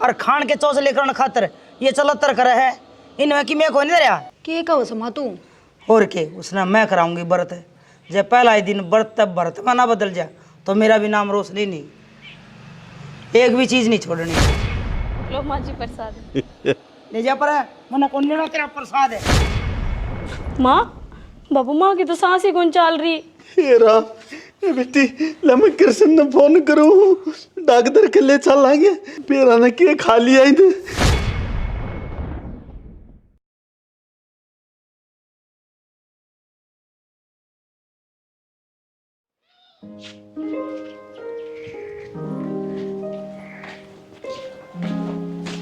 और खान के चौस लेकर खातर ये चलतर करे है इनमें कि मैं को नहीं रहा के कहो समा तू और के उसने मैं कराऊंगी व्रत जब पहला ही दिन व्रत तब व्रत का ना बदल जा तो मेरा भी नाम रोशनी नहीं एक भी चीज नहीं छोड़नी लो माँ जी प्रसाद ले जा पर मना कौन लेना तेरा प्रसाद है माँ बाबू माँ की तो सांस ही कौन चल रही हेरा ए बेटी ले मैं कृष्ण ने फोन करूं डॉक्टर के ले चल आएंगे पेरा ने के खा लिया इधर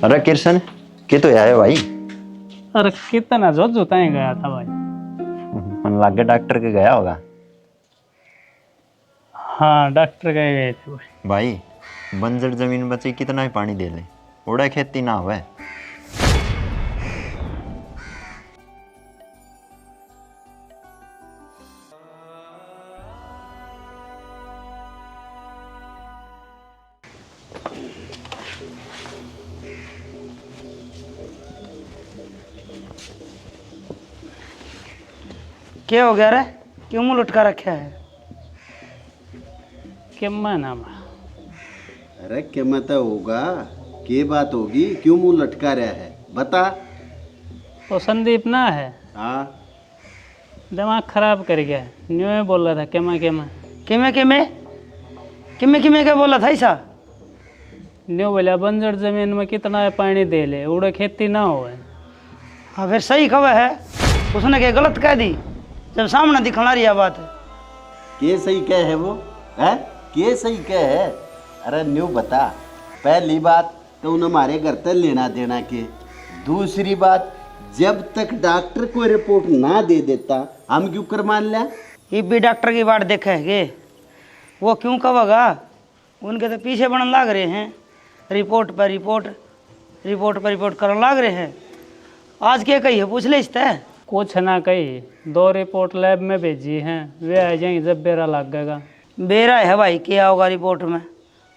अरे कृष्ण के तो आए भाई। अरे कितना जो जुताएं गया था भाई। मन लागे डॉक्टर के गया होगा। हाँ डॉक्टर गए थे भाई बंजर जमीन बची कितना ही पानी दे ले उड़ा खेती ना हुए। क्या हो गया रे क्यों मुंह लटका रखा है क्या नाम है? अरे क्या मत होगा के बात होगी क्यों मुंह लटका रहा है बता। वो संदीप ना है हाँ दिमाग खराब कर गया न्यू में बोल रहा था केमा केमा किमे किमे किमे किमे क्या बोला था ऐसा न्यू बोला बंजर जमीन में कितना है पानी दे ले उड़ा खेती ना हो। हाँ फिर सही कब है उसने क्या गलत कह दी जब सामने दिखला रही बात के सही कह है वो है के सही कह है। अरे न्यू बता पहली बात तो उन्हें हमारे घर तक लेना देना के दूसरी बात जब तक डॉक्टर कोई रिपोर्ट ना दे देता हम क्यों कर मान लिया। ये भी डॉक्टर की बात देखेंगे वो क्यों कहेगा उनके तो पीछे बनने लग रहे हैं रिपोर्ट पर रिपोर्ट रिपोर्ट पर रिपोर्ट करने लग रहे हैं। आज क्या कही है पूछ ले इस तय कुछ ना कही 2 रिपोर्ट लैब में भेजी हैं वे आ जाएंगे जब बेरा लग गएगा। बेरा है भाई क्या होगा रिपोर्ट में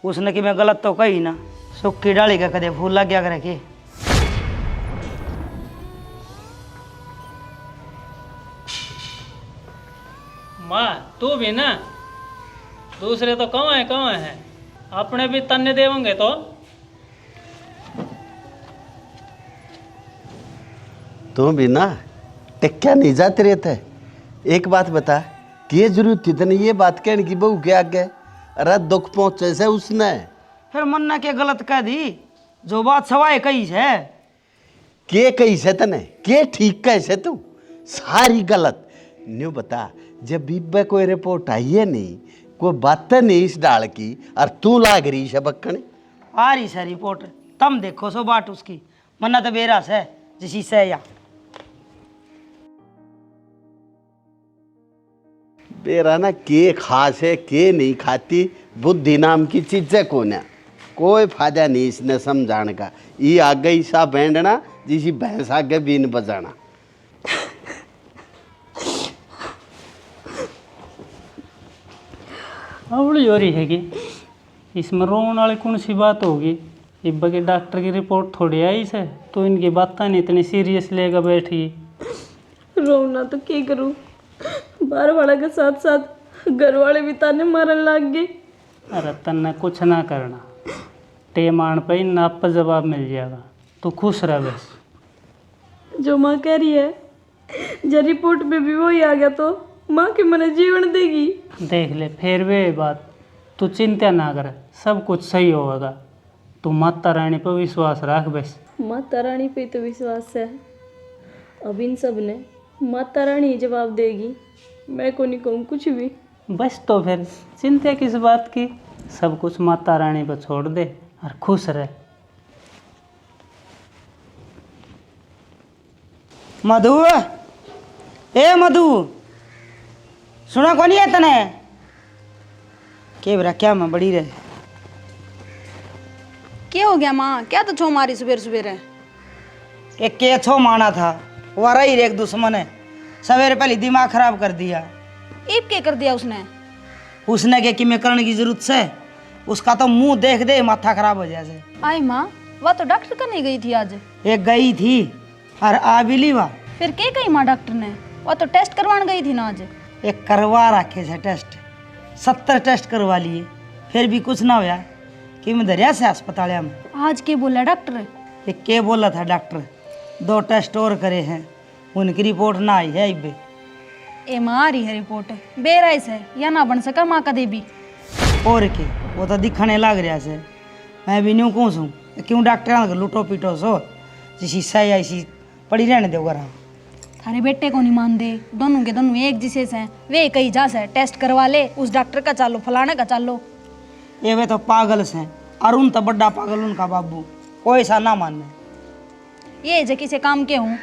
उसने कि मैं गलत तो कही ना सुक्की डाली का कदे फूल लग गया करे कि माँ तू भी ना दूसरे तो कहाँ है अपने भी तन्ने देवोगे तो तुम भी ना टिक्का नहीं जाते रहते। एक बात बता कि जरूरत थी तने ये बात कहने की बहू के आगे। अरे दुख पहुंचे से उसने फिर मन्ना के गलत कह दी जो बात सवाए कही है के कही से तने के ठीक कह से तू सारी गलत न्यू बता। जब बीबे कोई रिपोर्ट आई है नहीं कोई बात नहीं इस डाल की और तू लाग रही है बक्कने आ रही सर रिपोर्ट तम देखो सो बात उसकी मन्ना तो बेरास है जिसी से या बेरा ना के खास है के नहीं खाती बुद्धि नाम की चीजें कौन है कोई फायदा नहीं इसने समझाने का। ये आगे ईसा बैंडना जिसी भैंस आगे बीन बजाना। अवड़ी हो रही है कि इसमें रोने वाली कौन सी बात होगी। इब्बा के डॉक्टर की रिपोर्ट थोड़ी आई से तो इनकी बातें नहीं इतनी सीरियस लेकर बैठी। रोना तो क्या करूँ बाहर वाला के साथ साथ घर वाले भी ताने मारन लग गए। अरे तन्ने कुछ ना करना टेम आन पे ही नाप पर जवाब मिल जाएगा तू खुश रह बस। जो माँ कह रही है जब रिपोर्ट में भी वही आ गया तो माँ के मन जीवन देगी। देख ले फिर वे बात तू चिंता ना कर सब कुछ सही होगा। तू माता रानी पर विश्वास रख बस। माता रानी पे तो विश्वास है अब इन सब ने माता रानी ही जवाब देगी मैं को नहीं कहूँ कुछ भी। बस तो फिर चिंता किस बात की सब कुछ माता रानी पर छोड़ दे और खुश रह। मधु ए मधु सुना कौन है तने के बरा क्या मैं बड़ी रहे क्या हो गया माँ क्या तो छो मारी सुबेर सुबेर है एक के छो माना था वो रही एक दुश्मन है सवेरे पहले दिमाग खराब कर दिया। ईब क्या कर दिया उसने के कि मैं करने की जरूरत से उसका तो मुंह देख दे माथा खराब हो जाए। आई माँ वह तो डॉक्टर का नहीं गई थी आज। एक गई थी और आ भी ली वह। फिर के कही माँ डॉक्टर ने? वह तो टेस्ट करवाने गई थी ना आज। एक करवा रखे से टेस्ट, 70 टेस्ट करवा लिए, फिर भी कुछ ना होया कि मैं दरिया से अस्पताल में। आज के बोला डॉक्टर? ये के बोला था डॉक्टर, 2 टेस्ट और करे हैं, उनकी रिपोर्ट ना आई है इबे। ए माँ आ रही है रिपोर्ट, बेराइस है या ना बन सका माँ का देवी। और के वो तो दिखने लग रहा से, मैं भी न्यू कहूँ क्यों डॉक्टर लूटो पीटो सो, जिसी सही ऐसी पड़ी रहने दो घर। थारे बेटे को नहीं मान दे, दोनों के दोनों एक जिसे से वे कहीं जा से टेस्ट करवा ले, उस डॉक्टर का चालो फलाने का चालो। ये वे तो पागल से, अरुण तो बड़ा पागल उनका बाबू, कोई सा ना मानने। ये जे किसी काम के हूँ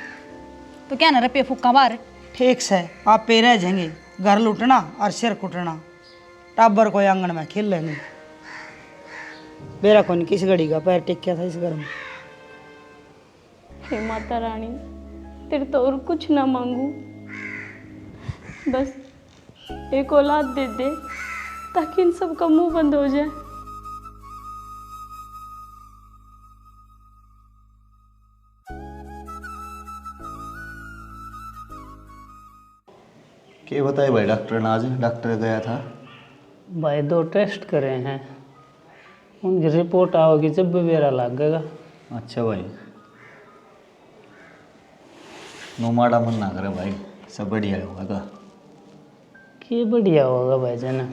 तो क्या ना रपे फुक्का बार। ठीक से आप पे रह जाएंगे, घर लुटना और सिर कुटना, टाबर कोई आंगन में खेल लेंगे। मेरा कौन किस घड़ी का पैर टिक गया था इस घर में। हे माता रानी, तेरे तो और कुछ ना मांगू, बस एक औलाद दे दे ताकि इन सब का मुंह बंद हो जाए। क्या बताए भाई डॉक्टर ने? आज डॉक्टर गया था भाई 2 टेस्ट करे हैं, उनकी रिपोर्ट आओगी जब भी मेरा लगेगा। अच्छा भाई, नो माड़ा मन ना करे भाई, सब बढ़िया होगा। कि बढ़िया होगा भाई जाना,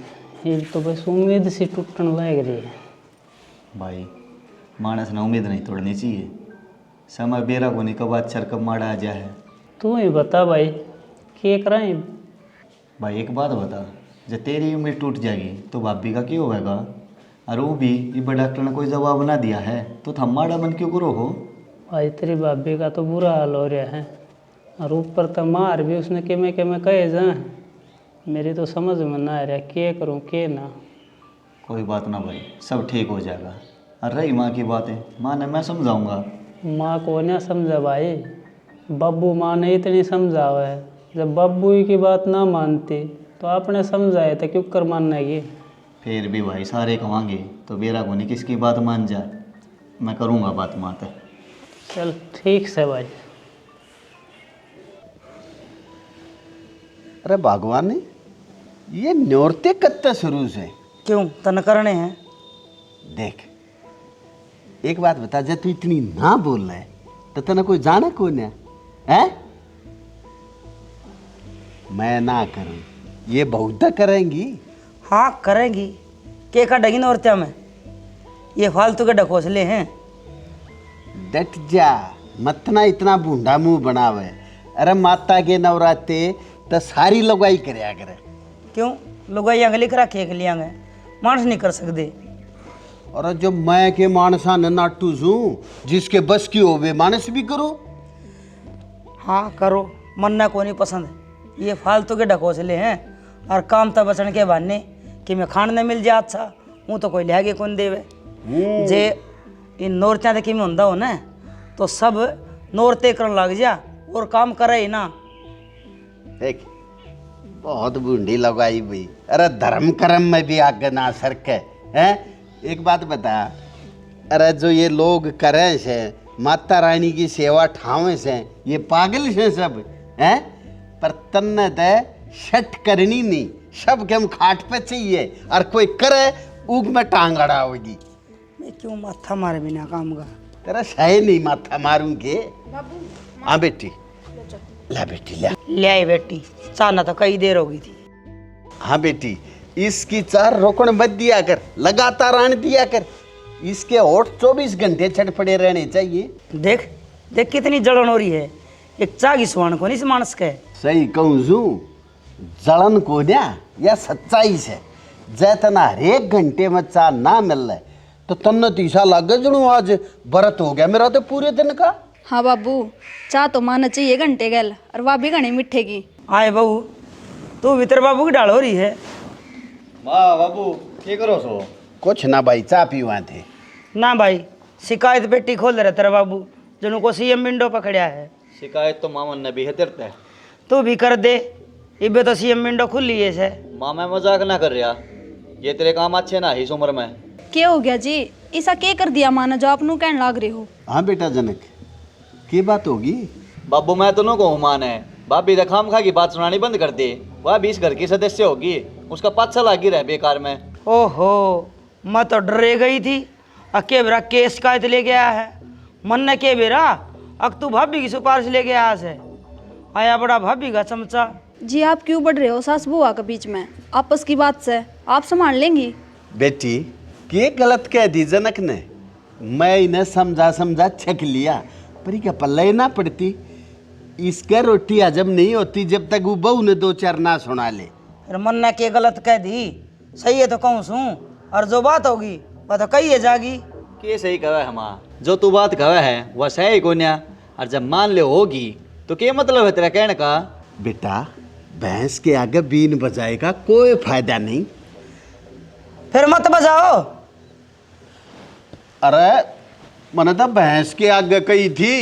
ये तो बस उम्मीद सी टूटने लग रही है। भाई मानस ने उम्मीद नहीं तोड़नी चाहिए, समय बेरा को नहीं कब अच्छा कब माड़ा आ जाए। तू ही बता भाई, क्या कराएं? भाई एक बात बता, जब तेरी उम्मीद टूट जाएगी तो भाभी का क्यों होगा? और वो भी इब डॉक्टर ने कोई जवाब ना दिया है तो थम माड़ा मन क्यों करो हो? भाई तेरी भाभी का तो बुरा हाल हो रहा है, और ऊपर तो मार भी उसने के मैं कहे जा, मेरी तो समझ में ना आ रहा क्या करूं क्या ना। कोई बात ना भाई, सब ठीक हो जाएगा। और रही माँ की बातें, माँ ने मैं समझाऊंगा। माँ को ना समझा भाई, बब्बू माँ ने इतनी समझावा है, जब बब्बू ही की बात ना मानती तो आपने समझाया था क्यों कर मानना ये। फिर भी भाई सारे कमाएंगे तो बेरा को नहीं किसकी बात मान जा, मैं करूँगा बात माँ तक। चल ठीक से भाई। अरे भगवान ने ये न्योरते कत्ते शुरू से क्यों तन करने हैं? देख एक बात बता, जब तू इतनी ना बोल रहा है तो तना कोई जाना कौन है? मैं ना करूं, ये बहुत करेंगी। हाँ करेंगी, के का डगिन और क्या में ये फालतू के ढकोसले हैं। डट जा, मत ना इतना बूढ़ा मुंह बनावे। अरे माता के नवराते तो सारी लगाई करया करे। क्यों लुगाई अंगली करा के लिया गए, मानस नहीं कर सकते। और जो मैं के मानसा न नाटू हूँ, जिसके बस की होवे मानस भी करो। हाँ करो, मन्ना को नहीं पसंद, ये फालतू के ढकोसले हैं। और काम तो बचन के बहाने कि मैं खान न मिल जाए अच्छा, हूँ तो कोई लिहागे कौन देवे। जे इन नौरत्या देखी में होंदा हो ना तो सब नौरते करन लग जा और काम करे ही ना। देख बहुत बूढ़ी लगाई भाई। अरे धर्म कर्म में भी आगे ना सरके हैं। एक बात बता, अरे जो ये लोग करें से माता रानी की सेवा ठावे से, ये पागल से सब हैं। पर तन्ने ते शट करनी नहीं, सब के हम खाट पे चाहिए, और कोई करे ऊग में टांग अड़ा होगी। मैं क्यों माथा मारे बिना काम का? तेरा सही नहीं माथा मारूंगे। हाँ बेटी, ला बेटी ला। ले आई बेटी, चाहना तो कई देर हो गई थी। हाँ बेटी, इसकी चार रोकण मत दिया कर, लगातार आन दिया कर। इसके होठ 24 घंटे छट पड़े रहने चाहिए। देख देख कितनी जलन हो रही है, एक चागी सुहान को नहीं इस मानस के। सही कहूँ जू, जलन को ना या सच्चाई से जैतना हर एक घंटे में चाह ना मिल रहा है तो तन्ने तीसा लगे जनू आज व्रत हो गया मेरा तो पूरे दिन का। हाँ बाबू, चाह तो माना चाहिए घंटे गल, और वह भी घनी मिठे की। आए बहू, तू भीतर बाबू की डाल हो रही है। वाह बाबू क्या करो सो? कुछ ना भाई, चाह पीवा थे ना भाई, शिकायत पेटी खोल रहे तेरा बाबू, जनू को सीएम विंडो पकड़िया है। शिकायत तो मामन ने भी है तेरे ते। तू भी कर दे, इबे तो सीएम विंडो खुली है से। माँ मैं मजाक ना कर रहा, ये तेरे काम अच्छे ना इस उम्र में। क्या हो गया जी? ऐसा क्या कर दिया माना जो आप नू कहने लाग रहे हो? हाँ बेटा जनक, की बात होगी? बाबू मैं तो नो कहूँ मान है, भाभी खाम खा की बात सुनानी बंद कर दे। वह 20 घर की सदस्य होगी, उसका पाछा लागी रह बेकार में। ओहो, मैं तो डरे गई थी। अके बेरा केस कायद ले गया है मन ने के बेरा। अक तू भाभी की सिफारिश ले गया से आया बड़ा भाभी का चमचा। जी आप क्यों बढ़ रहे हो सास बुआ के बीच में? आपस की बात से आप संभाल लेंगी। बेटी के गलत कह दी जनक ने? मैं इन्हें समझा समझा छक लिया, पर क्या पल्ला ही ना पड़ती। इसका रोटी हजम नहीं होती जब तक वो बहू ने 2-4 ना सुना ले। फिर मन ने के गलत कह दी, सही है तो कहूँ सू, और जो बात होगी वह तो कही है जागी। के सही कहा है हमारा, जो तू बात कहा है वह सही कोन्या, और जब मान ले होगी तो क्या मतलब है तेरा कहने का? बेटा भैंस के आगे बीन बजाए का कोई फायदा नहीं। फिर मत बजाओ। अरे मैंने तो भैंस के आगे कही थी।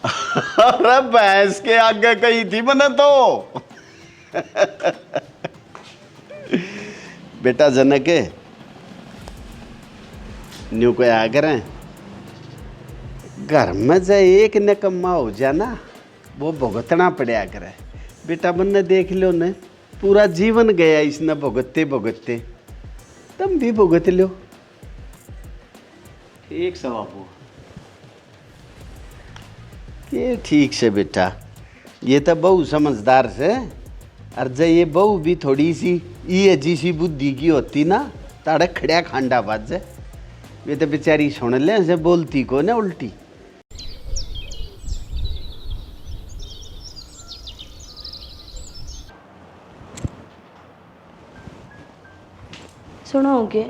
अरे भैंस के आगे कही थी मैंने तो। बेटा जनक न्यू को आ करें, घर में जो एक निकम्मा हो जाना वो भुगतना पड़ा करे। बेटा मन ने देख लो ने पूरा जीवन गया इसने भुगतते भुगतते, तुम भी भुगत लो। ठीक से बापू। ये ठीक से बेटा, ये तो बहू समझदार से। और जब ये बहू भी थोड़ी सी ये जैसी बुद्धि की होती ना, ताड़े खड़िया खांडा बाज जाए। ये तो बेचारी सुन ले से बोलती को ना उल्टी। सुनो के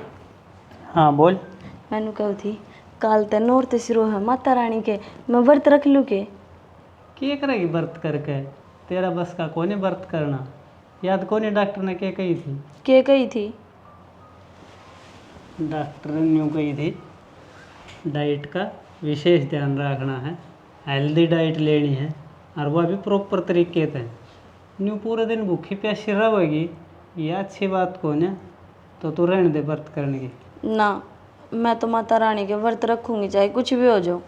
हाँ बोल। मैंने कही थी काल ते नौरते सिरो है माता रानी के, मैं व्रत रख लूँ के? करेगी व्रत करके? तेरा बस का कोने व्रत करना, याद कोने डॉक्टर ने क्या कही थी? के कही थी? डॉक्टर ने यूँ कही थी डाइट का विशेष ध्यान रखना है, हेल्दी डाइट लेनी है, और वह भी प्रॉपर तरीके से। न्यू पूरे दिन भूखी प्यासी रहेगी, ये अच्छी बात को ना, तो तू रहने दे व्रत करने की। ना, मैं तो माता रानी के व्रत रखूँगी चाहे कुछ भी हो जाओ।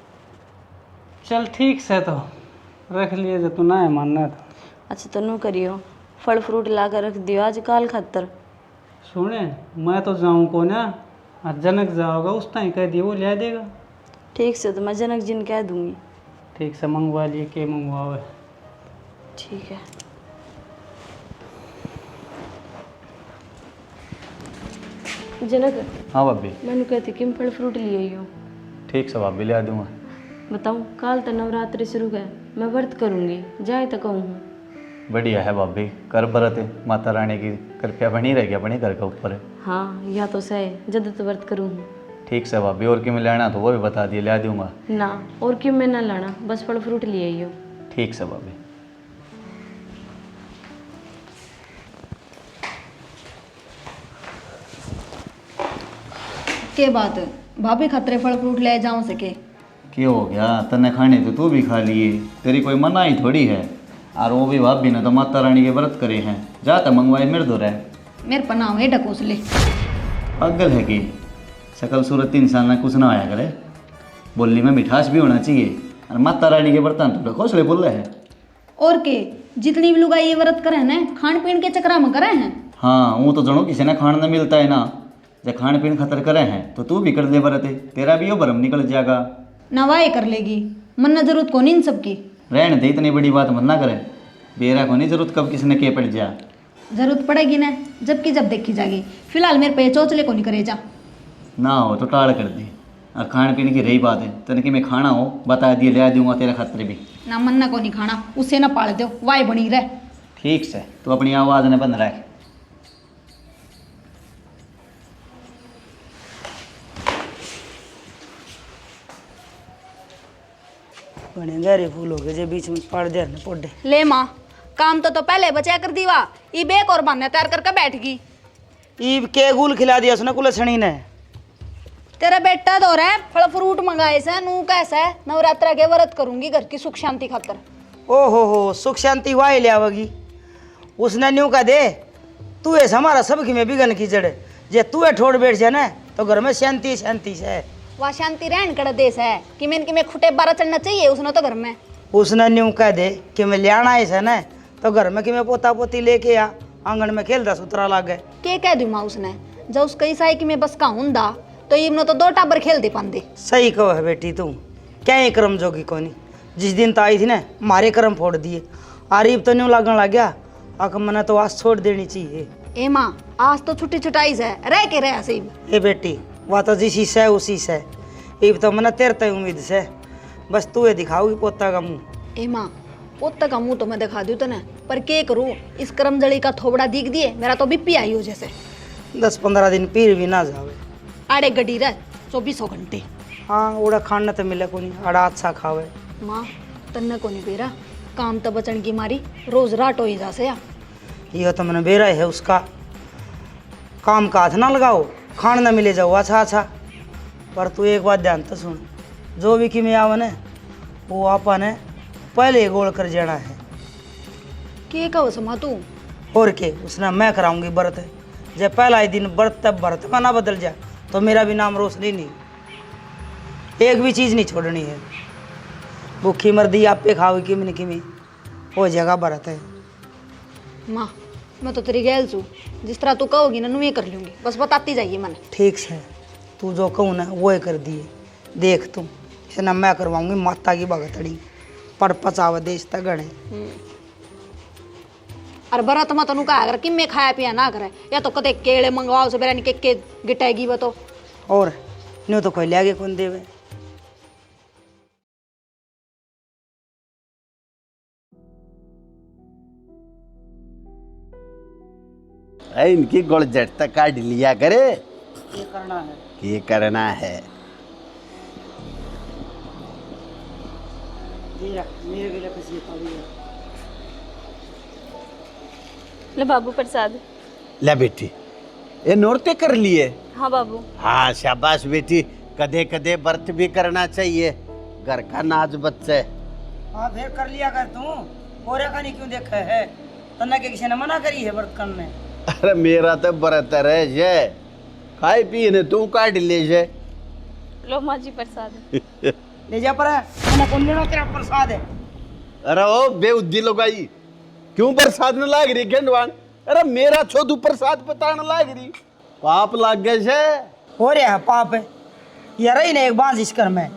चल ठीक से तो रख लिए जो तू ना है मानना तो। अच्छा तो नू करियो, फल फ्रूट ला कर रख दियो आज काल खातर। सुने मैं तो जाऊँ को ना, और जनक जाओगा उस टाइम कह दिए वो ले देगा। ठीक से तो मैं जनक जी ने कह दूँगी। ठीक से मंगवा लिए, के मंगवाओ? ठीक है। जनक हाँ भाभी। मैंने कहती कि फल फ्रूट लिए हो। ठीक से भाभी ले आ दूँगा। बताऊँ काल तो नवरात्रि शुरू है, मैं व्रत करूँगी, जाए तो कहूँ। बढ़िया है भाभी, कर व्रत, माता रानी की कृपया बनी रहेगी अपने घर के ऊपर। हाँ या तो सही जद तो व्रत करूँ। ठीक से भाभी, और क्यों लेना तो वो भी बता दिए, ले आ दूँगा। ना और क्यों मैं ना लाना, बस फल फ्रूट लिए हो। ठीक से भाभी। के बात है भाभी खतरे फल फ्रूट ले जाऊं सके? क्या हो गया, तने खाने तो तू भी खा लिए, तेरी कोई मनाही थोड़ी है। और वो भी भाभी ने तो माता रानी के व्रत करे हैं, जाता मंगवाए मेरे दो रहे। मेरे पनाव है ढकोस ले। पागल है कि सकल सूरत इंसान ना कुछ ना आया करे, बोलने में मिठास भी होना चाहिए। और माता रानी के बर्तन तो ढकोस ले बोल रहे हैं। और के जितनी भी लोग ये व्रत करे ना खान पीन के चक्कर में करे हैं। हाँ वो तो जनो किसी ने खाना न मिलता है ना, जब खान पीन खतर करे हैं तो तू भी कर दे व्रत, तेरा भी वो भरम निकल जाएगा। नवाए कर लेगी, मन न जरूरत को नहीं इन सबकी। रहने दे, इतनी बड़ी बात मत ना करे, बेरा को नहीं जरूरत कब किसी ने के पड़ जा। जरूरत पड़ेगी ना जबकि जब देखी जाएगी, फिलहाल मेरे पे चौचले को नहीं करे जा। ना हो तो टाल कर दे। और खाने पीने की रही बात है, तने कि मैं खाना हो बता दिए, ले दूंगा तेरा खतरे भी। ना मन्ना को नहीं खाना, उससे ना पाल दो, वाई बनी रहे। ठीक से तो अपनी आवाज़ ने बंद रख। बने गहरे फूल हो गए जे बीच में पड़ दे न पोडे। ले माँ काम तो पहले बचा कर दीवा, ई बेक और बहाने तैयार करके बैठ गई। ईब के गुल खिला दिया उसने कुलसणी ने। तेरा बेटा तो रहा फल फ्रूट मंगाए से नू कैसा है, नवरात्रा के व्रत करूंगी घर की सुख शांति खातर। ओ हो सुख शांति वाई ले आवगी। उसने न्यू का दे तू ऐसा हमारा सबकी में बिगन की जड़, जे तू ठोड़ बैठ जाए ना तो घर में शांति शांति से है। वहाँ शांति रहन कर देश है कि मैं खुटे 12 चढ़ना चाहिए उसने तो घर में। उसने न्यू कह दे कि मैं लियाना है ना तो घर में कि मैं पोता पोती लेके आ आंगन में खेल 10 उतरा लाग गए। के कह दूँ माँ उसने जब उसका ही साई कि मैं बस का हुंदा तो इमनो तो 2 टाबर खेल दे पांदे। सही कहो है बेटी तू, क्या ही कर्म जोगी कोनी। जिस दिन तो आई थी ना मारे कर्म फोड़ दिए, आरीब तो न्यू लागन लग गया आक मना तो आज छोड़ देनी चाहिए। ए माँ आज तो छुट्टी छुटाई है रह के रह सही। ए बेटी वह तो जिसी से उसी से, इब तो मना तेरे तय उम्मीद से, बस तू ये दिखाओगी पोता का मुँह। ए माँ पोता का मुँह तो मैं दिखा दूँ तो ना, पर के करूँ इस करमजड़ी का थोबड़ा दिख दिए मेरा तो बीपी आई हो जैसे। 10-15 दिन पीर भी ना जावे। आड़े गड्डी रह 24 घंटे। हाँ उड़ा खाना तो मिले को नहीं, अड़ा अच्छा खावे। माँ तन्ने को नहीं बेरा काम तो बचन की मारी रोज रात हो ही जा से। यह तो मैंने बेरा है उसका, काम का हाथ ना लगाओ खान ना मिले जाओ अच्छा अच्छा। पर तू एक बात ध्यान तो सुन, जो भी कि में आवन है वो आपा ने पहले गोल कर जाना है। के कहो समा तू और के उसने मैं कराऊंगी व्रत, जब पहला ही दिन व्रत तब व्रत का ना बदल जाए तो मेरा भी नाम रोशनी नहीं। एक भी चीज़ नहीं छोड़नी है, भूखी मर्दी आप पे खाओ किमी हो जाएगा व्रत है। माँ मैं तो तेरी गैल छू, जिस तरह तू कहोगी ना नुए कर लूंगी, बस बताती जाइए मन। ठीक से तू जो कहूँ ना वो ही कर दिए, देख तू इतना मैं करवाऊंगी माता की भगतड़ी पर पचाव देश तक गणे। और बरात में तनु कहा अगर कि मैं खाया पिया ना करे या तो कते केले मंगवाओ से बेरा निके के गिटाएगी वो तो। और न्यू तो कोई ले कौन देवे। इनकी गोल जट तक काट लिया करे। ये करना है, ये करना है। मेरे के लिए किसी ले बाबू प्रसाद। ले बेटी ये नोरते कर लिए। हाँ बाबू। हाँ शाबाश बेटी, कदे कदे व्रत भी करना चाहिए, घर का नाज बच्चा है। हाँ फिर कर लिया कर तू, और का नहीं क्यों देखा है तन्ना के किसी ने मना करी है व्रत करने। अरे मेरा तो व्रत रहे जे खाई पी ने तू काट ले जे। लो माँ जी प्रसाद। ले जा पर है कौन लेना तेरा प्रसाद है। अरे ओ बेउद्दी लगाई क्यों प्रसाद न लाग रही गेंडवान। अरे मेरा छोदू प्रसाद बताने लाग रही, पाप लाग गए से। हो रहा है पाप है यार ही नहीं एक बात इस कर में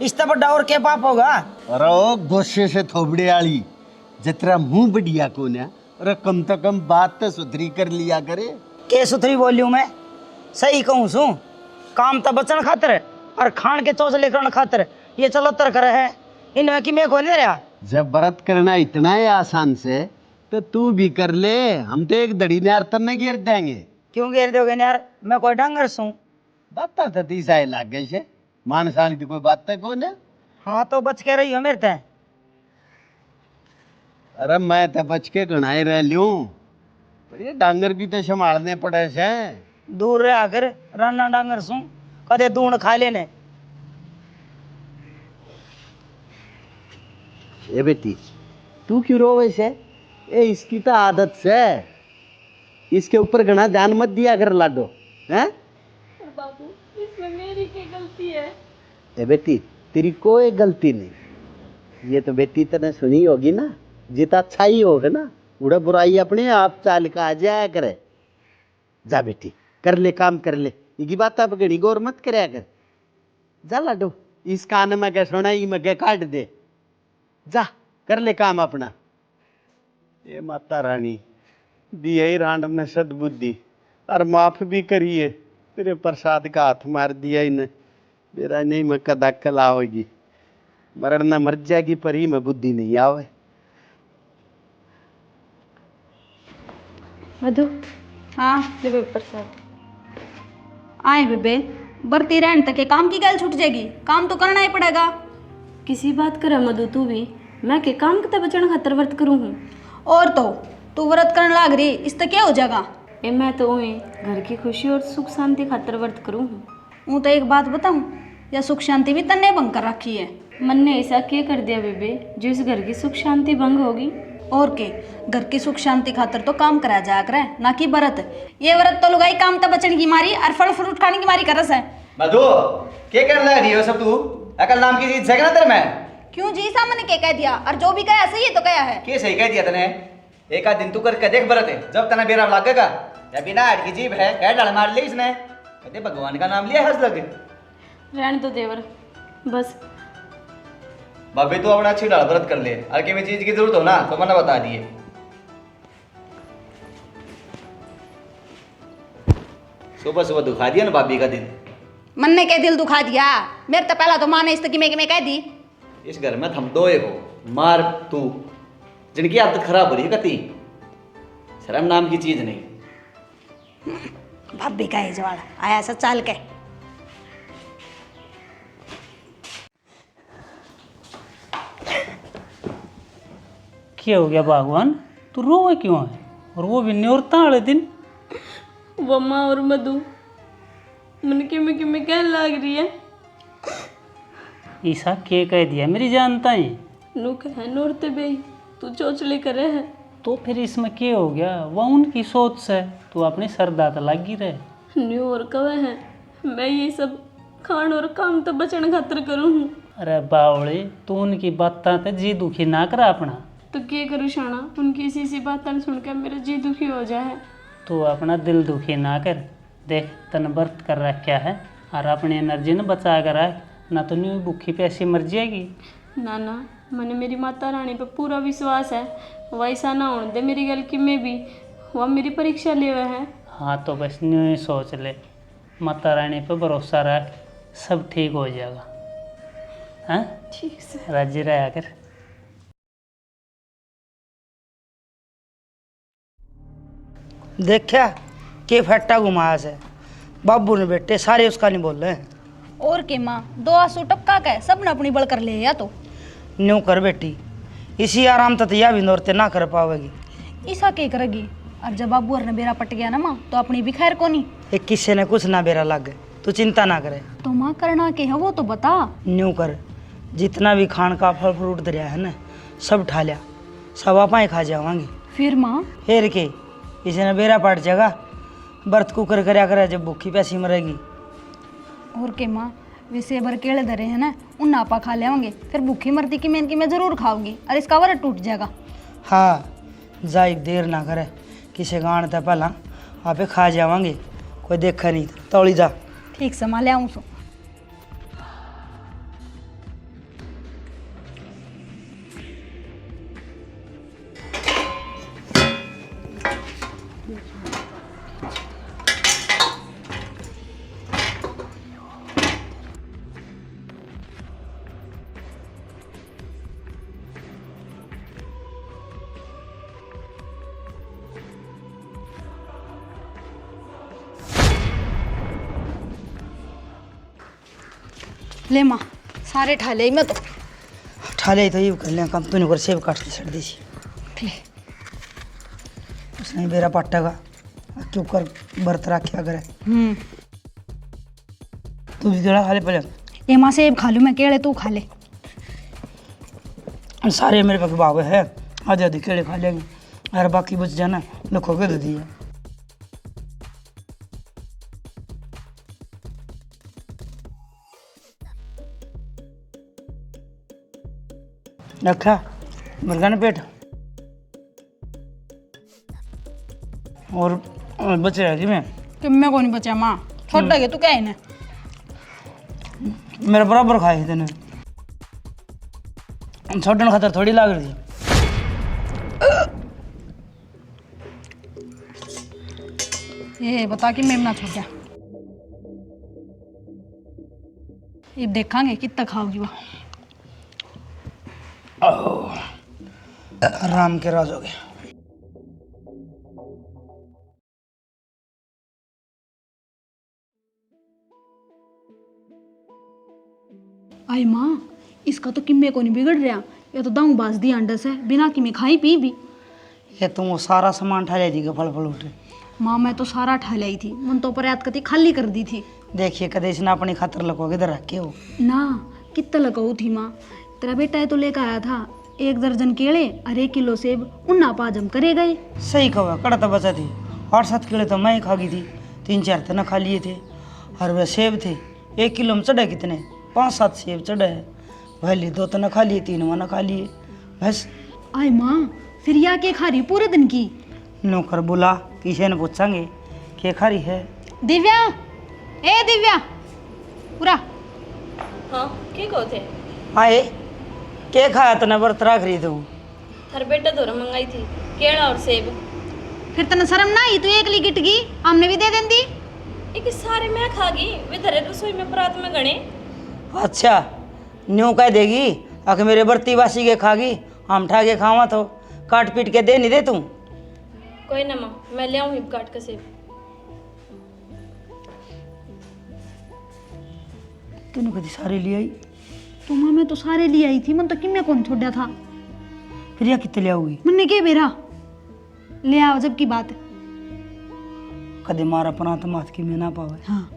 इससे बड़ा और क्या पाप होगा। अरे ओ गुस्से से थोबड़े आली जितना मुंह बढ़िया को ना, अरे कम तो कम बात तो सुथरी कर लिया करे। के सुथरी बोलियो मैं सही कहूँ सू, काम तो बचन खातर और खान के चौचले करण खातर ये चलोत्तर करे है इनमें कि मैं कोई नहीं रहा। जब व्रत करना इतना ही आसान से तो तू भी कर ले, हम तो एक दड़ी नार तन्ने घेर देंगे। क्यों घेर दोगे यार, मैं कोई डंगर सू। बात तो तीसाए लाग गए से, मान सान की कोई बात तो कौन है। हाँ तो बच के रही हो मेरे ते। अरे मैं तो बच के गणाए रह लूं, पर ये डांगर भी तो संभालने पड़े से। दूर रहा कर राना डांगर सू कदे दूण खा लेने। ए बेटी तू क्यों रोवे से, ए इसकी तो आदत से, इसके ऊपर घना ध्यान मत दिया कर लाडो हैं। बाबू इसमें मेरी क्या गलती है। ए बेटी तेरी कोई गलती नहीं, ये तो बेटी तने सुनी होगी ना, जितना अच्छा ही होगा ना उड़ा बुराई अपने आप चाल का आ जाया करे। जा बेटी कर ले काम कर ले, ये बात आप घड़ी गौर मत करया कर। जा लाडो इस कान में क्या सुनाई में क्या काट दे, जा कर ले काम अपना। ये माता रानी दिए ही रांड में सद्बुद्धि और माफ भी करिए, तेरे प्रसाद का हाथ मार दिया इन्हें, मेरा नहीं मैं कदा कला होगी, मरण न मर जाएगी पर ही मैं बुद्धि नहीं आवे। मधु हाँ ले प्रसाद। आए बेबे बरती रहन तक के काम की गल छूट जाएगी, काम तो करना ही पड़ेगा। किसी बात करे मधु तू भी, मैं के काम के बचन खातर व्रत करूँ हूँ। और तो तू व्रत करने लाग रही इस तक क्या हो जाएगा। ए मैं तो घर की खुशी और सुख शांति खातर व्रत करूँ हूँ। हूँ तो एक बात बताऊँ, या सुख शांति भी तन्ने भंग कर रखी है। मन ने ऐसा क्या कर दिया बेबे जो इस घर की सुख शांति भंग होगी। और के घर की सुख शांति खातर तो काम करा जाया करे, ना कि व्रत। ये व्रत तो लुगाई काम तो बचने की मारी और फल फ्रूट खाने की मारी करस है। मधु क्या करने लग रही हो सब तू? अकल नाम की चीज जगना तेरे में। क्यों जी सामने के कह दिया, और जो भी कहा सही है तो कहा है। के सही कह दिया तने? एक आध दिन तू करके देख व्रत है, जब तना बेरा लागेगा या बिना हट की जीभ है कह डाल मार ली इसने। कहते भगवान का नाम लिया हंस लगे। रहने दो देवर, बस भाभी तू अपना अच्छी डाल व्रत कर ले, और किसी चीज की जरूरत हो ना तो मैंने बता दिए। सुबह सुबह दुखा दिया ना भाभी का दिल। मन ने क्या दिल दुखा दिया? मेरे तो पहला तो माँ ने इस तक में कह दी। इस घर में थम दो हो मार तू, जिनकी आदत खराब हो रही है कती। शर्म नाम की चीज नहीं। भाभी का ही जवाड़ आया ऐसा चाल के। क्या हो गया भगवान, तू रोवे क्यों है, और वो भी न्योरता वाले दिन? वम्मा और मधु मन के में कहने लग रही है। ईसा के कह दिया मेरी जानता ही। नू कह नोरते भाई तू चोचले करे है। तो फिर इसमें क्या हो गया, वह उनकी सोच से तू अपने सरदात लगी रहे। न्यू और कवे है मैं ये सब खान और काम तो बचन खातर करूँ हूँ। अरे बावड़े, तू उनकी बातें ते जी दुखी ना करा अपना। तो क्या करूँ शाना, उनकी इसी बातें सुनकर मेरा जी दुखी हो जाए। तू अपना दिल दुखी ना कर। देख तन व्रत कर रखा है, और अपनी एनर्जी न बचा कर रख, ना तो न्यू भूखी प्यासी मर जाएगी। नाना मैंने मेरी माता रानी पे पूरा विश्वास है, वैसा ना होने दे मेरी गल की में भी वह मेरी परीक्षा ले हुए है। हाँ तो बस न्यू ही सोच ले, माता रानी पे भरोसा रख, सब ठीक हो जाएगा। हाँ ठीक से राजी रहा कर। देखा के फट्टा घुमाया से बाबू ने बेटे सारे उसका नहीं बोल रहे हैं। और के माँ दो आंसू टपका के सब ने अपनी बल कर ले या तो। न्यू कर बेटी, इसी आराम तक यह भी नौरते ना कर पावेगी। ईसा के करेगी, और जब बाबू ने बेरा पट गया ना माँ तो अपनी भी खैर को नहीं। एक किस्से ने कुछ ना बेरा लग गए, तू चिंता ना करे। तो माँ करना के है वो तो बता। न्यू कर, जितना भी खान का फल फ्रूट दरिया है ना सब उठा लिया, सब आप ही खा जावांगी। फिर माँ फिर के इसने बेरा पट जाएगा, बर्त कुकर करया करे जब भूखी प्यासी मरेगी। और के माँ वैसे भर केले धरे हैं ना, उन नापा खा लेंगे, फिर भूखी मरती की मैं जरूर खाऊंगी, और इसका व्रत टूट जाएगा। हाँ जाई देर ना करे, किसी गाण तक पहला आपे खा जावांगे, कोई देखा नहीं तौली जा। ठीक से माँ ले आऊँ सो। ले माँ सारे ठा ले मैं तो। ठाले तो ये कर लें कम, तूने कर सेब काट के छड़ दी थी। ले उसने बेरा पट्टेगा क्यों कर बर्त रखा करे। तू भी केड़ा खा ले पहले। ये माँ सेब खा लूँ मैं, केले तू खा ले। सारे मेरे पास बावे है, आधे आधे केले खा लेंगे, और बाकी बच जाना लखो के दे दिए। रखा मुर्गा ने पेट और बचे है जी में कि मैं को नहीं बचा माँ, छोड़ गया तू क्या है मेरा बराबर खाए तेने, छोड़ने खातर थोड़ी लाग रही। ये बता कि मैं ना छोड़ गया। ये देखांगे कितना खाओगी वह। राम के राज हो गए। आई माँ इसका तो किम्मे को नहीं बिगड़ रहा, ये तो दाऊ बाज दी अंडस है, बिना किमे खाई पी भी। ये तुम वो सारा सामान ठा दी फल फल उठे। माँ मैं तो सारा ठा लाई थी, मन तो पर याद करती खाली कर दी थी। देखिए कदे इसने अपनी खातर लगोगे इधर रखे हो ना कितना लगाऊ थी माँ, तेरा बेटा है तो लेकर आया था, 1 दर्जन केले और 1 किलो सेब उन्ना पाजम करे गए। सही कहा, कड़ा तो बचा थी। 8-7 किलो तो मैं ही खा गई थी, 3-4 तो न खा लिए थे। और वह सेब थे 1 किलो में चढ़े कितने, 5-7 सेब चढ़े हैं। पहले 2 तो न खा लिए, 3 वह न खा लिए बस। आय माँ, फिर या के खा रही पूरे दिन की? नौकर बोला, किसी ने पूछांगे क्या खा रही है। दिव्या, ए दिव्या, पूरा हाँ के कहते आए क्या खाया तने व्रत रख रही तू? हर बेटा धोरा मंगाई थी केला और सेब। फिर तने शर्म ना आई? तू एकली गिट गई, हमने भी दे देंदी। एक सारे मैं खागी, वे धरे रसोई में परात में गणे। अच्छा न्यू कह देगी अगर मेरे बर्ती वासी के खागी, हम ठा के खावा तो काट पीट के दे नहीं दे तू। कोई ना माँ, मैं ले आऊँ हिप काट का सेब। तूने कभी सारे ले आई? तो माँ मैं तो सारे लिए आई थी, मन तो किम्या कौन छोड़ा था। फिर या कितने ले आओगी? मैंने के बेरा ले आओ जब की बात है। कदे मारा पना तो माथ की में ना पावे। हाँ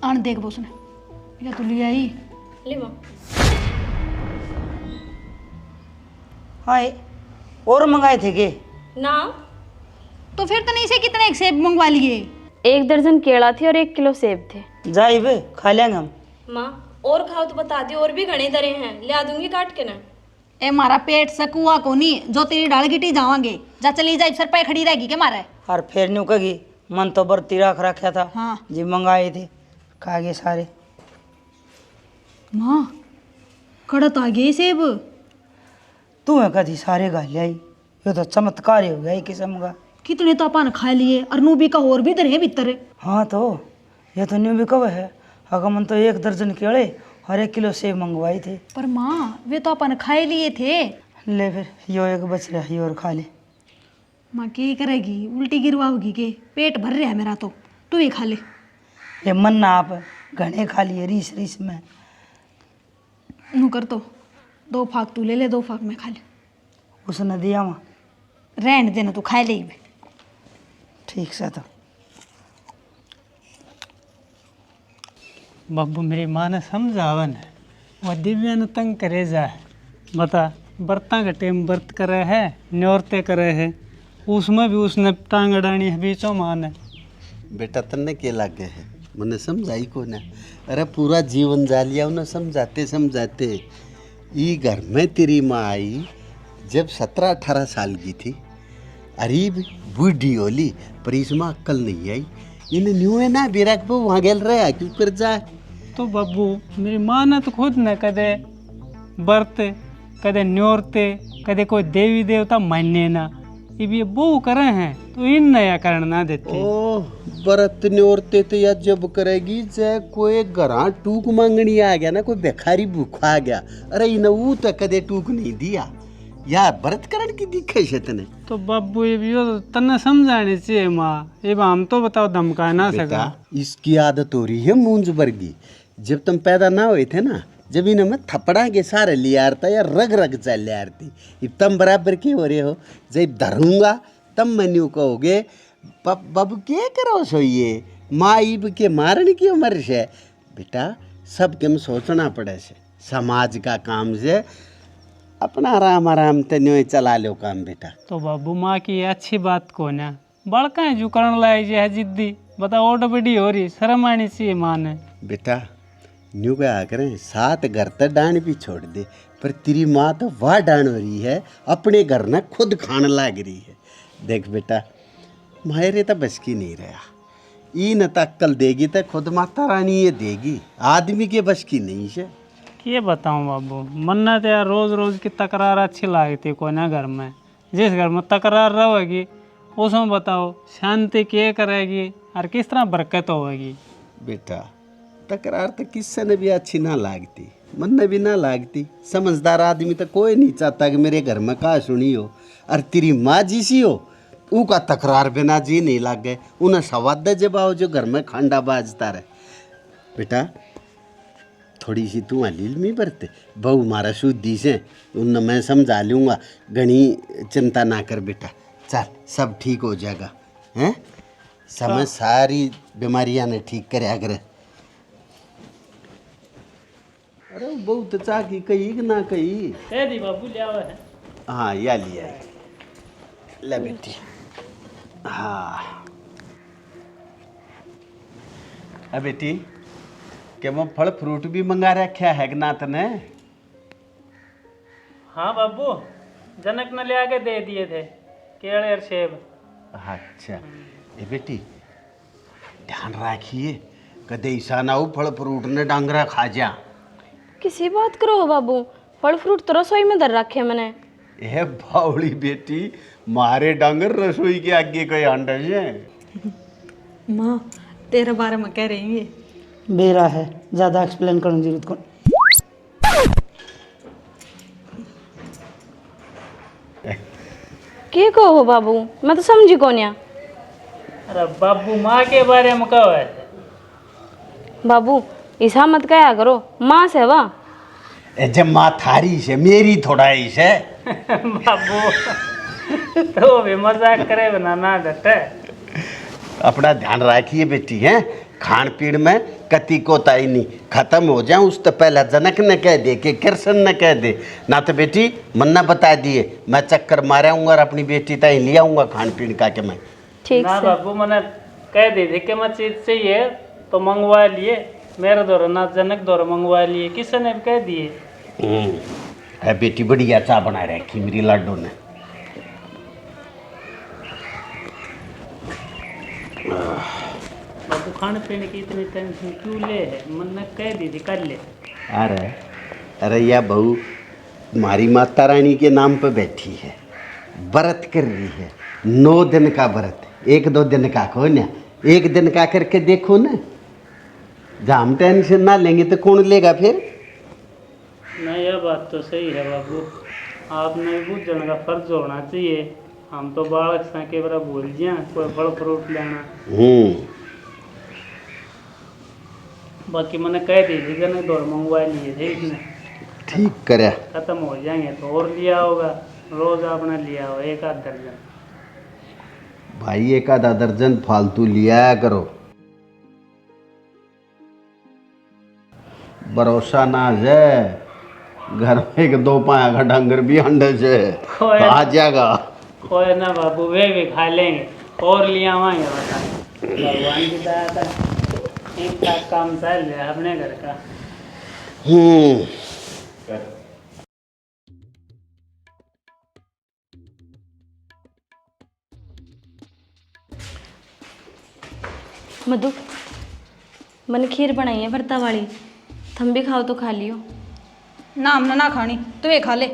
आन देख बोस ने क्या तू ले आई? ले माँ। आए और मंगाए थे के? ना तो फिर तने इसे कितने एक सेब मंगवा लिए? 1 दर्जन केला थी और 1 किलो सेब थे। जाए बे खा लेंगे हम। माँ और खाओ तो बता दी, और भी घने दरे हैं, ले आ दूंगी काट के ना। ए मारा पेट सकुआ को नहीं, जो तेरी डाल गिटी जावांगे। जा चली जाए सर पे खड़ी रहेगी के मारा। और फिर न्यू कही मन तो बर्ती रख रखा था। हाँ जी मंगाए थे खा गए सारे। माँ कड़त आ गई सेब। तू है कदी सारे गा ले आई, ये तो चमत्कार ही हो गया एक किस्म का। कितने तो अपन खा लिए और नू भी का और भी दरे भीतर। हाँ तो ये तो न्यू भी कब है, अगर मन तो 1 दर्जन केले और 1 किलो सेब मंगवाए थे। पर माँ वे तो अपन खाए लिए थे। ले फिर यो एक बच रहा है, यो और खा ले। माँ क्या करेगी, उल्टी गिरवाओगी के? पेट भर रहा है मेरा तो, तू ही खा ले। ये मन ना आप घने खा लिए रीस रीस में। नू कर तो 2 फाक तू ले ले, 2 फाक मैं खा ले। उसने दिया वहाँ रहने देना, तू खा ले। ठीक से। तो बाबू मेरी माँ ने समझावन है, वह दिव्या ने तंग करे जा है। बता बर्ता का टेम बर्त करे है, न्योरते करे है, उसमें भी उसने टांग अड़ानी है बीचों माने। बेटा तन्ने के लागे है, मैंने समझाई को ना। अरे पूरा जीवन जा लिया उन्हें समझाते समझाते। ये घर में तेरी माँ आई जब 17-18 साल की थी, अरीब बूढ़ी होली, पर इसमें अक्ल नहीं आई। इन्हें न्यू है ना बेराक पे वहाँ गेल रहा क्यों कर जा। तो बाबू मेरी माँ ने तो खुद न कदे बरते, कदे न्योरते, कदे कोई देवी देवता मान्य ना, ये वो करे हैं तो इन नया कारण ना देते। ओ बरत न्योरते तो या जब करेगी चाहे कोई घरा टूक मांगनी आ गया ना, कोई बेखारी भूखा आ गया, अरे इन वो तो कदे टूक नहीं दिया यार, व्रत करण की दिखे से तने। तो बाबू ये भी तन्ने समझानी चाहिए माँ, ये हम तो बताओ धमका ना सका। इसकी आदत हो रही है मूंज वर्गी। जब तुम पैदा ना हुए थे ना, जब इन्हें मैं थपड़ा के सारे ले आरता या रग रग चल ले आरती। अब तुम बराबर के हो रहे हो, जब धरूंगा तब मैं कहोगे बाबू क्या करो सो ये माँ ईब के मारने की उम्र से। बेटा सब के सोचना पड़े से, समाज का काम से अपना आराम आराम ते न्योय चला लो काम बेटा। तो बाबू माँ की ये अच्छी बात को ना बड़का है जो करण लाए जे है जिद्दी, बता ओट बड़ी हो रही, शर्म आनी चाहिए माँ ने। बेटा न्यू क्या करें, 7 घर तक डांड भी छोड़ दे, पर तेरी माँ तो वाह डांड हो रही है, अपने घर ना खुद खाने लग रही है। देख बेटा मायरे तो बस की नहीं रहा, ई न तक्कल देगी तो खुद माता रानी ये देगी, आदमी के बस की नहीं है। ये बताऊं बाबू, मन्ना तो यार रोज़ रोज़ की तकरार अच्छी लगती है कोई ना घर में। जिस घर में तकरार रहेगी उसमें बताओ शांति क्या करेगी और किस तरह बरकत होगी। बेटा तकरार तो किससे ने भी अच्छी ना लागती, मन ने भी ना लागती। समझदार आदमी तो कोई नहीं चाहता कि मेरे घर में कहा सुनी हो, और तेरी माँ जिसी हो उनका तकरार बिना जी नहीं लाग गए, उन्हें सवाद जब आओ जो घर में खांडा बाजता रहे। बेटा थोड़ी सी तू हलील में बरते, बहू मारा शुद्धि से उन मैं समझा लूँगा, घनी चिंता ना कर बेटा, चल सब ठीक हो जाएगा। हैं समय सारी बीमारियां ने ठीक करे अगर। अरे वो बहुत चाकी कही कि ना कही। कह दी बाबू लिया हुआ है। हाँ या लिया है। ले बेटी। हाँ अब बेटी क्या वो फल फ्रूट भी मंगा रखा है कि ना तने? हाँ बाबू, जनक ने ले आके दे दिए थे केले और सेब। अच्छा ए बेटी ध्यान रखिए कदे ऐसा ना हो फल फ्रूट ने डांगरा खा जा। किसी बात करो बाबू, फल फ्रूट तो रसोई में धर रखे मैंने। ए बावली बेटी मारे डांगर रसोई के आगे कोई अंडा है। माँ तेरे बारे में कह रही है। बेरा है, ज़्यादा एक्सप्लेन करने की जरूरत कौन। के कहो बाबू, मैं तो समझी कोन्या। अरे बाबू माँ के बारे में कहो है। बाबू ऐसा मत कहा करो, माँ से वाह। जब माँ थारी से मेरी थोड़ा ही से। बाबू तो भी मजाक करे बना ना डटे। अपना ध्यान रखिए बेटी हैं, खान पीन में कति कोताही नहीं, खत्म हो जाए उस तो पहले जनक ने कह दे कि कृष्ण ने कह दे ना, तो बेटी मन्ना बता दिए मैं चक्कर मारे आऊंगा और अपनी बेटी तय ले आऊंगा खान पीन का के मैं। ठीक ना से बाबू मैंने कह दी थी कि मैं चीज चाहिए तो मंगवा लिए, मेरे द्वारा ना जनक द्वारा मंगवा लिए, किसी ने भी कह दिए। है बेटी बढ़िया चाय बना रखी मेरी लाडो ने। बाबू खाने पीने की इतनी टेंशन क्यों ले है, मैंने कह दी थी कर ले। अरे अरे या बहू हमारी माता रानी के नाम पे बैठी है, व्रत कर रही है, 9 दिन का व्रत, 1-2 दिन का को ना, 1 दिन का करके देखो ना। जब हम टेंशन ना लेंगे तो कौन लेगा फिर। नहीं यह बात तो सही है बाबू, आपने भी बूझने का फर्ज होना चाहिए। हम तो बालक सा के बरा भूल जिया कोई फल फ्रूट लेना। बाकी मैंने कह दी थी जनक दौर मंगवा लिए थे इसने। ठीक करे। खत्म हो जाएंगे तो और लिया होगा, रोज आपने लिया हो 1-8 दर्जन। भाई 1-8 दर्जन फालतू लिया करो, भरोसा ना जाए घर में 1-2 पाया का डंगर भी अंडे से आ जाएगा। कोई ना बाबू वे भी खा लेंगे और लिया आवाएंगे। बता भगवान की दया था, ठीक ठाक काम चल रहा है अपने घर का। मधु मैंने खीर बनाई है भरता वाली, थम भी खाओ तो खा लियो। ना हमने ना खानी, तू ये खा ले।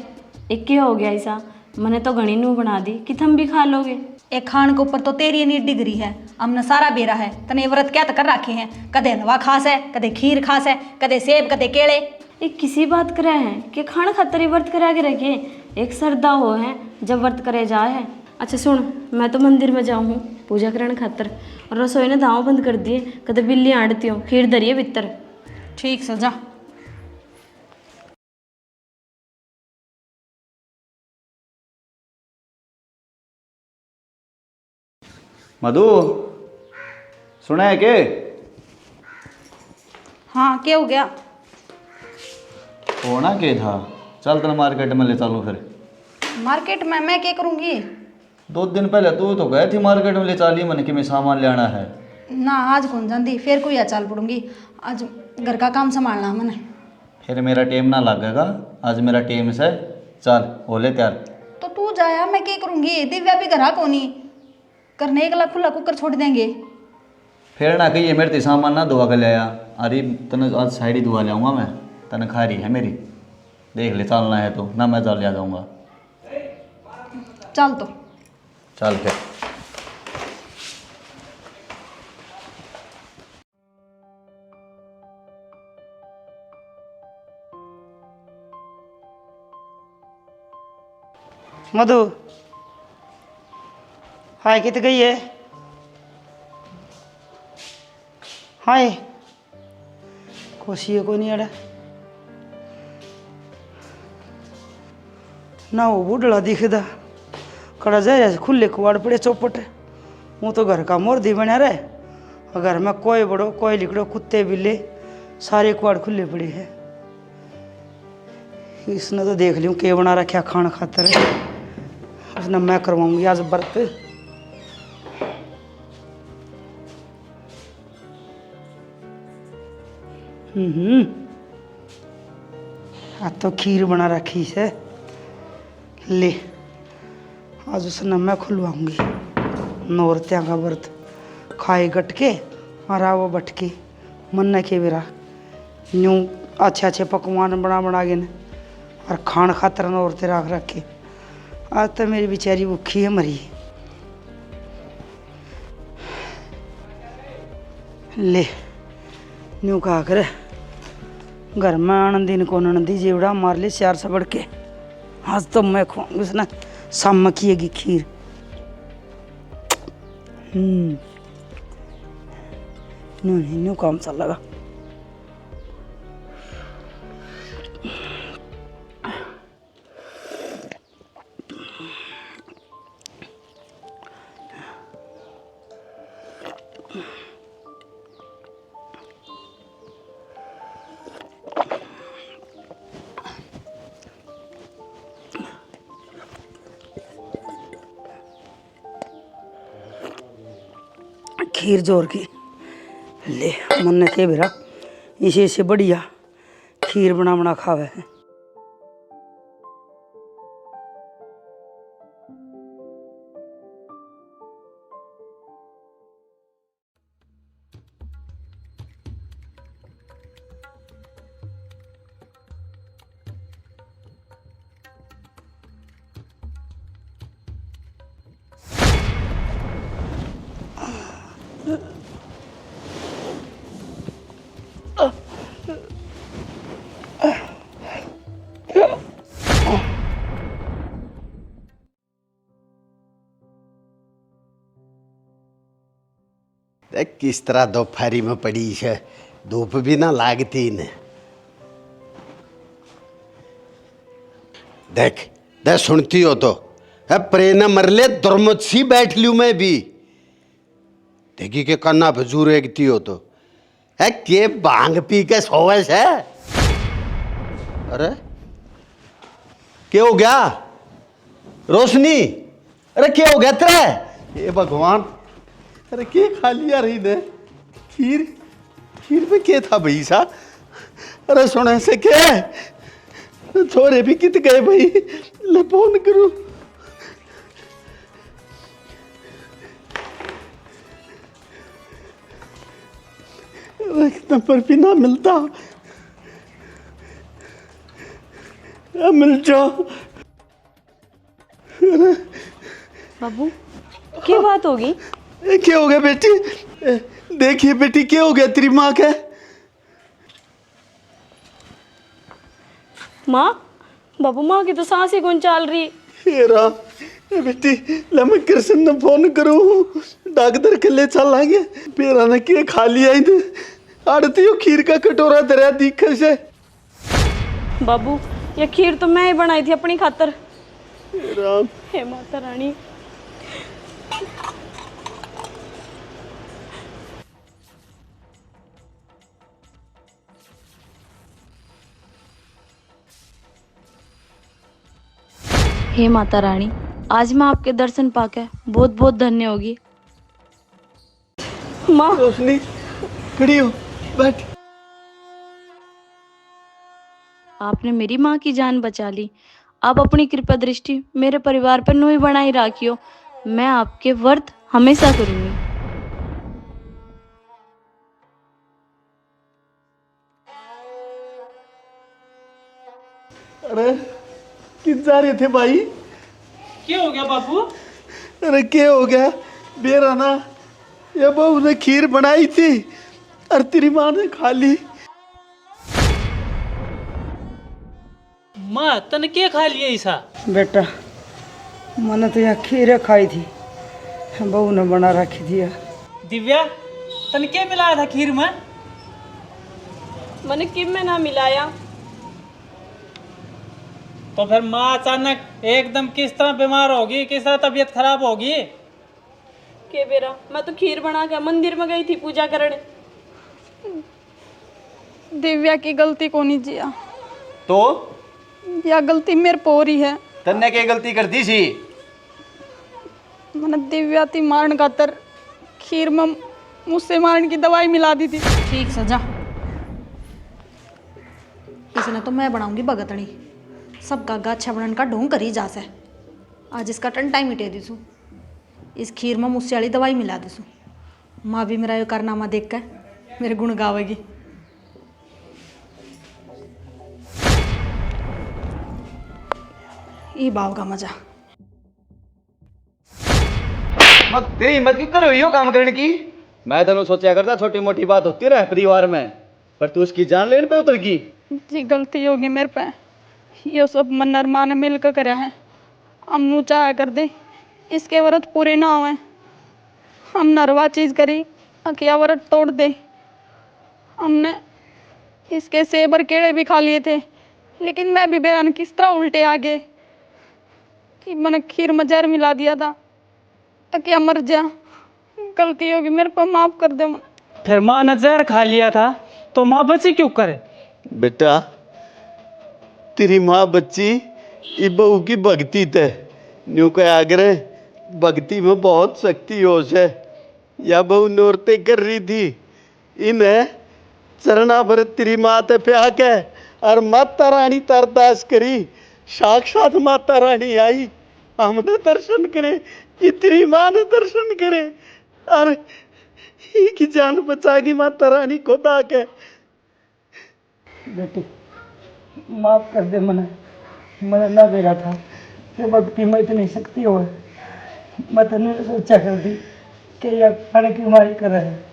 एक क्या हो गया ऐसा, मैंने तो घनी नू बना दी कि थम भी खा लोगे। एक खान के ऊपर तो तेरी नी डिग्री है, हमने सारा बेरा है। तने व्रत क्या कर रखे हैं, कदे हलवा खास है, कदे खीर खास है, कदे सेब, कदे केले। ये किसी बात करे हैं कि खाना खातर ही व्रत करा के रखे, एक श्रद्धा हो है जब व्रत करे जाए है। अच्छा सुन, मैं तो मंदिर में जाऊँ हूँ पूजा करने खातर, और रसोई ने दाव बंद कर दिए, कदे बिल्ली आड़ती हो, खीर धरिए भीतर। ठीक से जा। मधु सुना है के? हाँ क्या हो गया? होना के था, चल तेना मार्केट में ले चलूँ फिर। मार्केट में मैं क्या करूँगी? 2 दिन पहले तू तो गए थी मार्केट में ले चाली मन कि मैं सामान लेना है। ना आज कौन जाती, फिर कोई चाल पड़ूंगी। आज घर का काम संभालना मैंने। फिर मेरा टेम ना लगेगा, आज मेरा टेम से चल हो ले तैयार। तो तू जाया, मैं क्या करूँगी? दिव्या भी घर कोनी, करने 1 लाख खुला कुकर छोड़ देंगे। फिर ना कहिए मेरे ते सामान ना धोआ के ले आया। अरे तने आज साइड ही धोआ ले आऊँगा मैं, तने खा रही है मेरी, देख ले चलना है तो ना, मैं चल ले जाऊँगा। चल तो चल फिर। मधु हाय कित गई है? हाय कोशिए को नहीं अड़ा ना, वो बूढ़ा दिखदा कड़ा जाए खुले कुआड़ पड़े चौपट। वो तो घर का मोरदी बना रहे, और घर में कोई बड़ो कोई लिखड़ो कुत्ते बिल्ले सारे कुआड़ खुले पड़े हैं। इसने तो देख लियो के बना रखा खाना खातर उसने मैं करवाऊंगी आज व्रत। आज तो खीर बना रखी है, ले आज उसने मैं खुलवाऊंगी। नौरत्या का व्रत खाए गटके और आओ बटके मन के बेरा यूँ अच्छे अच्छे पकवान बना बना के न और खान खातर औरतें रख रखे। आज तो मेरी बेचारी भूखी है मरी। ले न्यू कहा कर घर में आनंदी को नंदी जेवड़ा मार ले चार से बढ़ के। आज तो मैं खुआऊंगी उसने शाम की खीर। न्यू काम चल लगा। खीर जोर की ले मन के बेरा इसे बढ़िया खीर बना बना खावे है। देख किस तरह दोपहरी में पड़ी है, धूप भी ना लागती इन्हें। देख देख सुनती हो तो है प्रेरणा मरले दुर्मत सी बैठ लियो मैं भी। देखी के कन्ना भजूर एकती हो तो है के भांग पी के सोवे है। अरे क्या हो गया रोशनी? अरे क्या हो गया तेरे? ये भगवान, अरे क्या खा लिया रही ने? खीर खीर में क्या था भाई सा? अरे सुने से क्या छोरे भी कित गए भाई? ले फोन करूं। नंबर भी ना मिलता, मिल जाओ। बाबू क्या बात होगी? क्या हो गया बेटी? देखिए बेटी क्या हो गया तेरी माँ के? माँ, बाबू माँ की तो सांस ही कौन चल रही। हेरा बेटी ले मैं कृष्ण ने फोन करूँ, डॉक्टर के ले चल आएंगे। पेरा ने क्या खा लिया इधर? आड़ती हो खीर का कटोरा दरिया दिखे से। बाबू ये खीर तो मैं ही बनाई थी अपनी खातर। राम हे माता रानी। हे माता रानी, आज मैं आपके दर्शन पाके बहुत बहुत धन्य होगी। माँ रोशनी खड़ी हो, बैठ। आपने मेरी माँ की जान बचा ली। आप अपनी कृपा दृष्टि मेरे परिवार पर नुई बनाई राखियो। मैं आपके व्रत हमेशा करूंगी। अरे किस जा रहे थे भाई? क्या हो गया बाबू? अरे क्या हो गया बेरा ना? ये बहू ने खीर बनाई थी और तेरी माँ ने खा ली। माँ तने क्या खा लिया ऐसा? बेटा मैंने तो यहाँ खीर खाई थी, बहू ने बना रखी थी। दिव्या तने क्या मिलाया था खीर में? मैंने किम में ना मिलाया। तो फिर माँ अचानक एकदम किस तरह बीमार होगी, किस तरह तबीयत खराब होगी? के बेरा मैं तो खीर बना के मंदिर में गई थी पूजा करने। दिव्या की गलती को नहीं जिया। तो यह गलती मेरे पे हो रही है। तन्ने क्या गलती कर दी सी? मैंने दिव्याती मारने खातर खीर में मुझसे मारने की दवाई मिला दी थी। ठीक सजा, इसने तो मैं बनाऊंगी भगतड़ी, सबका गाछा बनन का ढोंग करी जा से। आज इसका टन टाइम मिटे दीसू, इस खीर में मुझसे वाली दवाई मिला दीसू। माँ भी मेरा ये कारनामा देख कर मेरे गुण गावेगी। ये बाव का मजा। मत तेरी हिम्मत क्यों करो यो काम करने की? मैं तो सोचा करता छोटी मोटी बात होती रहे परिवार में, पर तू उसकी जान लेने पे उतर की। जी गलती होगी मेरे पे, ये सब मन्नर माँ ने मिल कर करा है। हम नू चाह कर दे इसके व्रत पूरे ना हुए, हम नरवा चीज करी अकिया व्रत तोड़ दे। हमने इसके सेब और केड़े भी खा लिए थे, लेकिन मैं भी बयान किस तरह उल्टे आ गए कि मैंने खीर में जहर मिला दिया था अकिया मर जा। गलती होगी मेरे पर, माफ कर दे। फिर माँ ने जहर खा लिया था तो माँ बची क्यों करे? बेटा तेरी माँ बच्ची ये बहू की भक्ति थे, न्यू के आग्रह भक्ति में बहुत शक्ति होश है। या बहू नौरते कर रही थी, इन्हें चरणा भर तेरी माते पे आके और माता रानी तरदास करी, साक्षात माता रानी आई, हमने दर्शन करे, ये तेरी माँ ने दर्शन करे और की जान बचा गई माता रानी को के। बेटी माफ कर दे, मैंने ना बेरा था कि भक्ति में इतनी शक्ति हो। मैं तो नहीं सोचा कर दी कि यह खाने की मारी कर रहे हैं,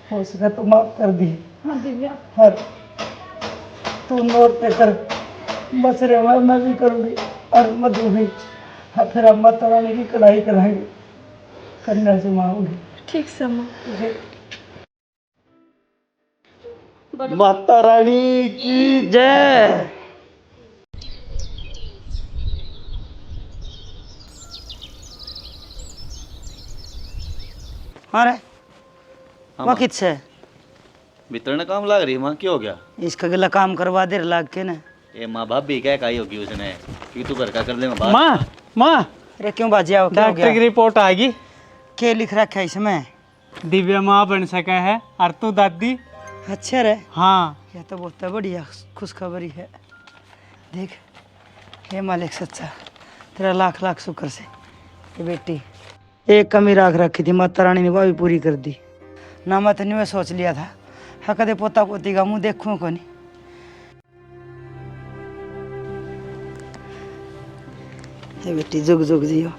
हो सका तो माफ कर दी। हाँ दिव्या, हर तू नोट पे कर, बस रे मैं भी करूँगी और मधु भी। हाँ, फिर हम माता रानी की कढ़ाई कराएंगे, कन्या से मांगूंगी। ठीक समा। माता रानी की जय। अरे वो किससे भीतर ने काम लग रही माँ, क्या हो गया? इसका गला काम करवा दे लाग के ना। ए माँ भाभी क्या कही होगी उसने कि तू घर का कर ले मैं बात। माँ माँ, अरे क्यों बाजिया हो, क्या हो डॉक्टर की गया? रिपोर्ट आ गई, क्या लिख रखा है इसमें? दिव्या माँ बन सका है और तू दादी। अच्छा रे, हाँ यह तो बहुत बढ़िया खुशखबरी है। देख हे मालिक सच्चा, तेरा लाख लाख शुक्र से। ये बेटी एक कमी राख रखी थी, माता रानी ने वो भी पूरी कर दी ना। मैं तो नहीं सोच लिया था हाँ कदे पोता पोती का मुँह देखूँ को नहीं। ये बेटी जुग जुग जियो।